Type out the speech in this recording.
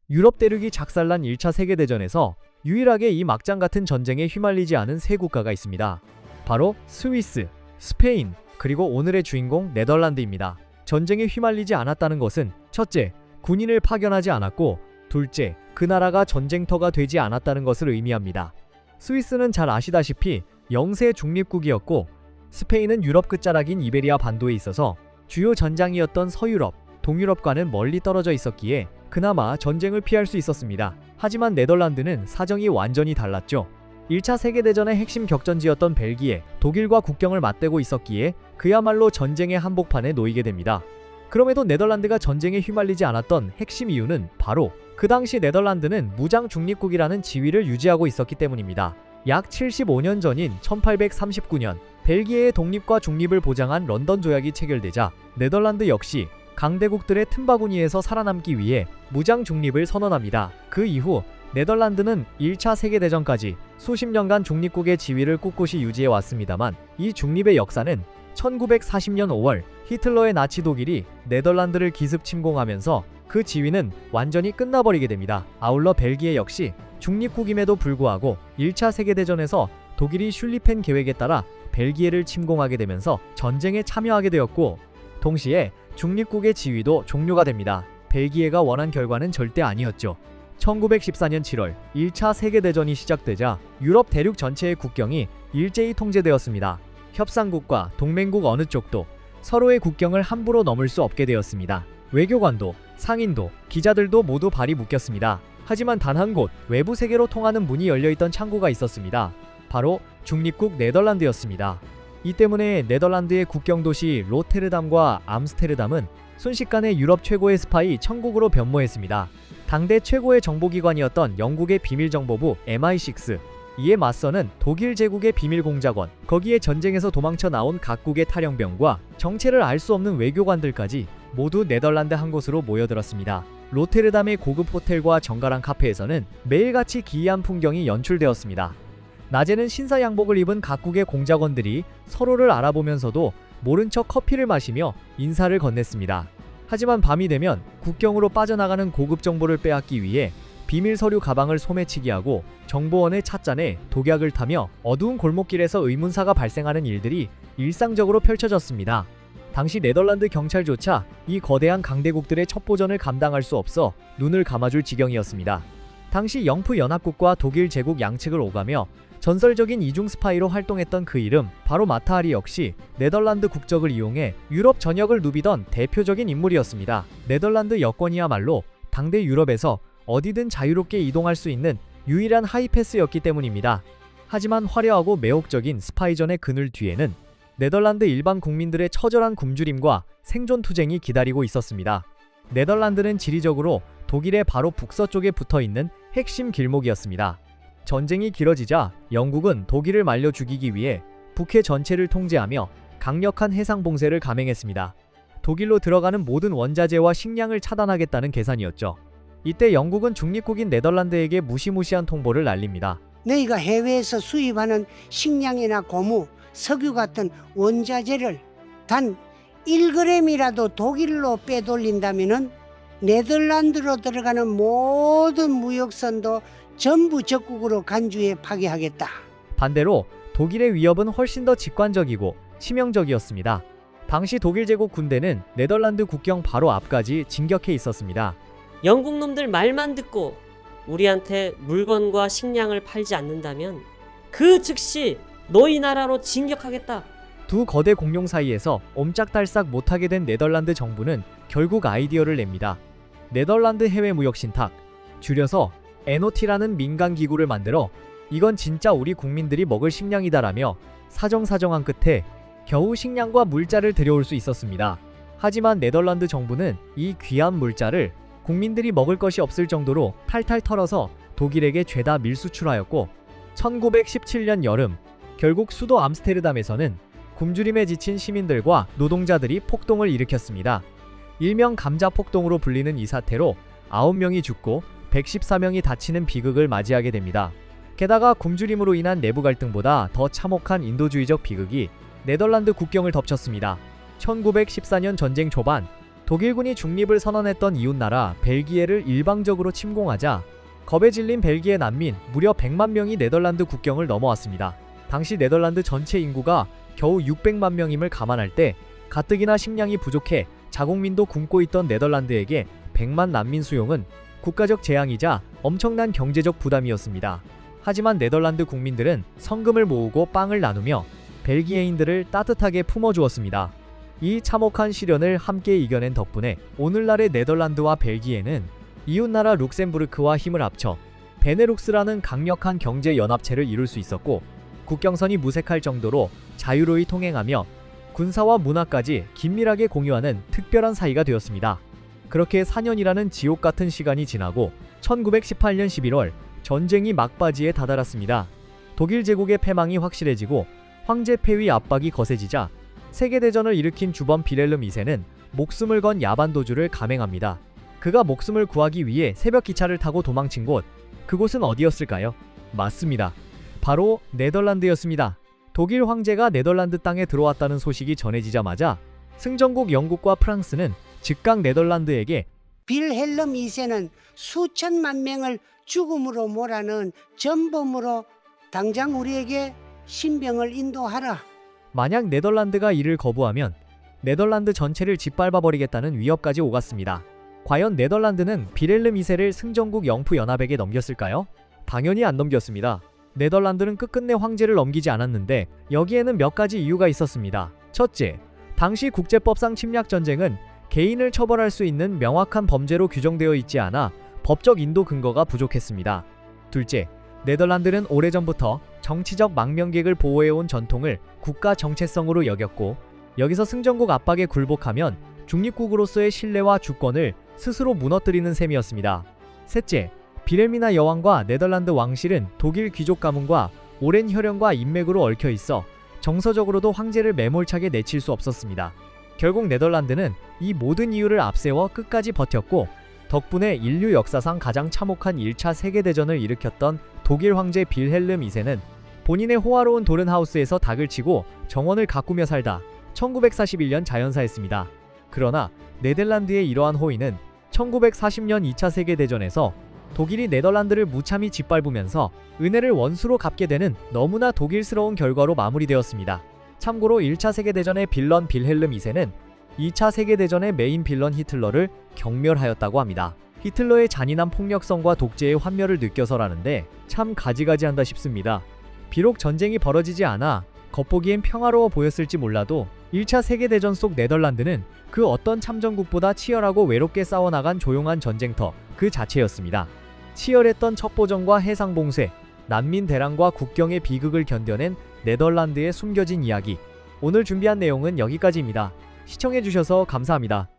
유럽 대륙이 작살난 1차 세계대전에서 유일하게 이 막장 같은 전쟁에 휘말리지 않은 세 국가가 있습니다. 바로 스위스, 스페인, 그리고 오늘의 주인공 네덜란드입니다. 전쟁에 휘말리지 않았다는 것은 첫째, 군인을 파견하지 않았고 둘째, 그 나라가 전쟁터가 되지 않았다는 것을 의미합니다. 스위스는 잘 아시다시피 영세 중립국이었고 스페인은 유럽 끝자락인 이베리아 반도에 있어서 주요 전장이었던 서유럽, 동유럽과는 멀리 떨어져 있었기에 그나마 전쟁을 피할 수 있었습니다. 하지만 네덜란드는 사정이 완전히 달랐죠. 1차 세계대전의 핵심 격전지였던 벨기에, 독일과 국경을 맞대고 있었기에 그야말로 전쟁의 한복판에 놓이게 됩니다. 그럼에도 네덜란드가 전쟁에 휘말리지 않았던 핵심 이유는 바로 그 당시 네덜란드는 무장 중립국이라는 지위를 유지하고 있었기 때문입니다. 약 75년 전인 1839년 벨기에의 독립과 중립을 보장한 런던 조약이 체결되자 네덜란드 역시 강대국들의 틈바구니에서 살아남기 위해 무장 중립을 선언합니다. 그 이후 네덜란드는 1차 세계대전까지 수십 년간 중립국의 지위를 꿋꿋이 유지해 왔습니다만 이 중립의 역사는 1940년 5월 히틀러의 나치 독일이 네덜란드를 기습 침공하면서 그 지위는 완전히 끝나버리게 됩니다. 아울러 벨기에 역시 중립국임에도 불구하고 1차 세계대전에서 독일이 슐리펜 계획에 따라 벨기에를 침공하게 되면서 전쟁에 참여하게 되었고 동시에 중립국의 지위도 종료가 됩니다. 벨기에가 원한 결과는 절대 아니었죠. 1914년 7월 1차 세계대전이 시작되자 유럽 대륙 전체의 국경이 일제히 통제되었습니다. 협상국과 동맹국 어느 쪽도 서로의 국경을 함부로 넘을 수 없게 되었습니다. 외교관도, 상인도, 기자들도 모두 발이 묶였습니다. 하지만 단 한 곳 외부 세계로 통하는 문이 열려있던 창구가 있었습니다. 바로 중립국 네덜란드였습니다. 이 때문에 네덜란드의 국경 도시 로테르담과 암스테르담은 순식간에 유럽 최고의 스파이 천국으로 변모했습니다. 당대 최고의 정보기관이었던 영국의 비밀정보부 MI6, 이에 맞서는 독일 제국의 비밀공작원, 거기에 전쟁에서 도망쳐 나온 각국의 탈영병과 정체를 알 수 없는 외교관들까지 모두 네덜란드 한 곳으로 모여들었습니다. 로테르담의 고급 호텔과 정갈한 카페에서는 매일같이 기이한 풍경이 연출되었습니다. 낮에는 신사 양복을 입은 각국의 공작원들이 서로를 알아보면서도 모른 척 커피를 마시며 인사를 건넸습니다. 하지만 밤이 되면 국경으로 빠져나가는 고급 정보를 빼앗기 위해 비밀 서류 가방을 소매치기 하고 정보원의 찻잔에 독약을 타며 어두운 골목길에서 의문사가 발생하는 일들이 일상적으로 펼쳐졌습니다. 당시 네덜란드 경찰조차 이 거대한 강대국들의 첩보전을 감당할 수 없어 눈을 감아줄 지경이었습니다. 당시 영프 연합국과 독일 제국 양측을 오가며 전설적인 이중 스파이로 활동했던 그 이름 바로 마타하리 역시 네덜란드 국적을 이용해 유럽 전역을 누비던 대표적인 인물이었습니다. 네덜란드 여권이야말로 당대 유럽에서 어디든 자유롭게 이동할 수 있는 유일한 하이패스였기 때문입니다. 하지만 화려하고 매혹적인 스파이전의 그늘 뒤에는 네덜란드 일반 국민들의 처절한 굶주림과 생존 투쟁이 기다리고 있었습니다. 네덜란드는 지리적으로 독일의 바로 북서쪽에 붙어있는 핵심 길목이었습니다. 전쟁이 길어지자 영국은 독일을 말려 죽이기 위해 북해 전체를 통제하며 강력한 해상 봉쇄를 감행했습니다. 독일로 들어가는 모든 원자재와 식량을 차단하겠다는 계산이었죠. 이때 영국은 중립국인 네덜란드에게 무시무시한 통보를 날립니다. 너희가 해외에서 수입하는 식량이나 고무, 석유 같은 원자재를 단 1g이라도 독일로 빼돌린다면은 네덜란드로 들어가는 모든 무역선도 전부 적국으로 간주해 파괴하겠다. 반대로 독일의 위협은 훨씬 더 직관적이고 치명적이었습니다. 당시 독일 제국 군대는 네덜란드 국경 바로 앞까지 진격해 있었습니다. 영국 놈들 말만 듣고 우리한테 물건과 식량을 팔지 않는다면 그 즉시 너희 나라로 진격하겠다. 두 거대 공룡 사이에서 옴짝달싹 못하게 된 네덜란드 정부는 결국 아이디어를 냅니다. 네덜란드 해외무역신탁, 줄여서 NOT라는 민간기구를 만들어 이건 진짜 우리 국민들이 먹을 식량이다라며 사정사정한 끝에 겨우 식량과 물자를 들여올 수 있었습니다. 하지만 네덜란드 정부는 이 귀한 물자를 국민들이 먹을 것이 없을 정도로 탈탈 털어서 독일에게 죄다 밀수출하였고 1917년 여름 결국 수도 암스테르담에서는 굶주림에 지친 시민들과 노동자들이 폭동을 일으켰습니다. 일명 감자폭동으로 불리는 이 사태로 9명이 죽고 114명이 다치는 비극을 맞이하게 됩니다. 게다가 굶주림으로 인한 내부 갈등보다 더 참혹한 인도주의적 비극이 네덜란드 국경을 덮쳤습니다. 1914년 전쟁 초반 독일군이 중립을 선언했던 이웃나라 벨기에를 일방적으로 침공하자 겁에 질린 벨기에 난민 무려 100만 명이 네덜란드 국경을 넘어왔습니다. 당시 네덜란드 전체 인구가 겨우 600만 명임을 감안할 때 가뜩이나 식량이 부족해 자국민도 굶고 있던 네덜란드에게 100만 난민 수용은 국가적 재앙이자 엄청난 경제적 부담이었습니다. 하지만 네덜란드 국민들은 성금을 모으고 빵을 나누며 벨기에인들을 따뜻하게 품어주었습니다. 이 참혹한 시련을 함께 이겨낸 덕분에 오늘날의 네덜란드와 벨기에는 이웃나라 룩셈부르크와 힘을 합쳐 베네룩스라는 강력한 경제 연합체를 이룰 수 있었고, 국경선이 무색할 정도로 자유로이 통행하며 군사와 문화까지 긴밀하게 공유하는 특별한 사이가 되었습니다. 그렇게 4년이라는 지옥 같은 시간이 지나고 1918년 11월 전쟁이 막바지에 다다랐습니다. 독일 제국의 패망이 확실해지고 황제 폐위 압박이 거세지자 세계대전을 일으킨 주범 빌헬름 2세는 목숨을 건 야반도주를 감행합니다. 그가 목숨을 구하기 위해 새벽 기차를 타고 도망친 곳, 그곳은 어디였을까요? 맞습니다. 바로 네덜란드였습니다. 독일 황제가 네덜란드 땅에 들어왔다는 소식이 전해지자마자 승전국 영국과 프랑스는 즉각 네덜란드에게 빌헬름 2세는 수천만 명을 죽음으로 몰아넣은 전범으로 당장 우리에게 신병을 인도하라. 만약 네덜란드가 이를 거부하면 네덜란드 전체를 짓밟아버리겠다는 위협까지 오갔습니다. 과연 네덜란드는 빌헬름 2세를 승전국 영프 연합에게 넘겼을까요? 당연히 안 넘겼습니다. 네덜란드는 끝끝내 황제를 넘기지 않았는데 여기에는 몇 가지 이유가 있었습니다. 첫째, 당시 국제법상 침략 전쟁은 개인을 처벌할 수 있는 명확한 범죄로 규정되어 있지 않아 법적 인도 근거가 부족했습니다. 둘째, 네덜란드는 오래전부터 정치적 망명객을 보호해온 전통을 국가 정체성으로 여겼고, 여기서 승전국 압박에 굴복하면 중립국으로서의 신뢰와 주권을 스스로 무너뜨리는 셈이었습니다. 셋째, 빌헬미나 여왕과 네덜란드 왕실은 독일 귀족 가문과 오랜 혈연과 인맥으로 얽혀 있어 정서적으로도 황제를 매몰차게 내칠 수 없었습니다. 결국 네덜란드는 이 모든 이유를 앞세워 끝까지 버텼고, 덕분에 인류 역사상 가장 참혹한 1차 세계대전을 일으켰던 독일 황제 빌헬름 2세는 본인의 호화로운 도른하우스에서 닭을 치고 정원을 가꾸며 살다 1941년 자연사했습니다. 그러나 네덜란드의 이러한 호의는 1940년 2차 세계대전에서 독일이 네덜란드를 무참히 짓밟으면서 은혜를 원수로 갚게 되는 너무나 독일스러운 결과로 마무리되었습니다. 참고로 1차 세계대전의 빌런 빌헬름 2세는 2차 세계대전의 메인 빌런 히틀러를 경멸하였다고 합니다. 히틀러의 잔인한 폭력성과 독재의 환멸을 느껴서라는데 참 가지가지한다 싶습니다. 비록 전쟁이 벌어지지 않아 겉보기엔 평화로워 보였을지 몰라도 1차 세계대전 속 네덜란드는 그 어떤 참전국보다 치열하고 외롭게 싸워나간 조용한 전쟁터 그 자체였습니다. 치열했던 첩보전과 해상봉쇄, 난민 대란과 국경의 비극을 견뎌낸 네덜란드의 숨겨진 이야기. 오늘 준비한 내용은 여기까지입니다. 시청해주셔서 감사합니다.